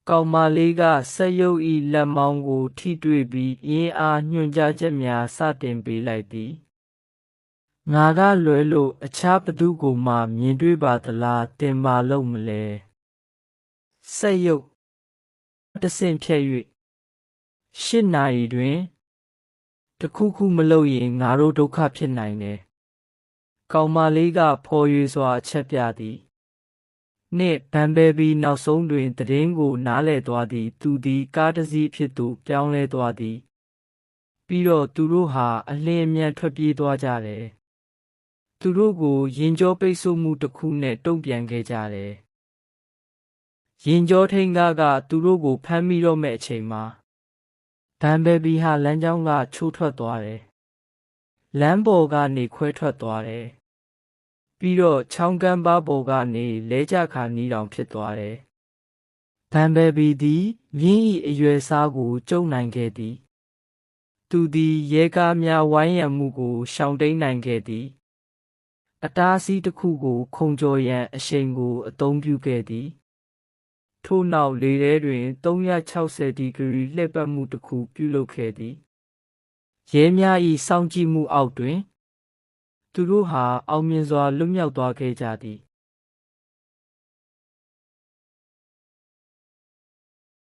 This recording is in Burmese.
ကောင်မလေးကစက်ရုပ်ဤလက်မောင်းကိုထိတွေ့ပြီးအင်းအားညွှန်ကြားချက်များစတင်ပေးလိုက်သည်ငါကလွယ်လို့အခြားဘသူကိုမှမြင်တွေ့ပါသလားတင်ပါလို့မလဲစက်ရုပ်တဆင့်ဖြတ်၍8 နာရီတွင်တခုခုမလုပ်ရင်ငါတို့ဒုက္ခဖြစ်နိုင်တယ်ကောင်မလေးကဖော်ရွေစွာအချက်ပြသည်နှင့်ဗန်ဘဲဘီနောက်ဆုံးတွင်သတင်းကိုနားလည်သွားသည်သူသည်ကားတစ်စီးဖြစ်သို့ပြောင်းလဲသွားသည်ပြီးတော့သူတို့ဟာအလင်းအမြန်ထွက်ပြေးသွားကြတယ်သူတို့ကိုရင်ကြောပိတ်ဆို့မှုတစ်ခုနဲ့တုံ့ပြန်ခဲ့ကြတယ်ရင်ကြောထိန်ကားကသူတို့ကိုဖမ်းမိတော့မဲ့အချိန်မှာဗန်ဘဲဘီဟာလမ်းကြောင်းကချိုးထွက်သွားတယ်လမ်းပေါ်ကနေခွဲထွက်သွားတယ်ပြီးတော့ချောင်းကမ်းပါးပေါ်ကနေလဲကျခါနီးတောင်ဖြစ်သွားတယ်ဗန်ဘဲဘီသည်မြင်း၏အရွယ်စားကိုကျုံနိုင်ခဲ့သည်သူသည်ရဲကားများဝိုင်းရံမှုကိုရှောင်တိန်နိုင်ခဲ့သည်အတားအဆီးတစ်ခုကိုခုံကျော်ရန်အရှိန်ကိုအသုံးပြုခဲ့သည်ထို့နောက်လေထဲတွင်360ဒီဂရီလှည့်ပတ်မှုတစ်ခုပြုလုပ်ခဲ့သည်ရဲများ၏စောင့်ကြည့်မှုအောက်တွင်သူတို့ဟာအောင်မြင်စွာလွတ်မြောက်သွားခဲ့ကြသည်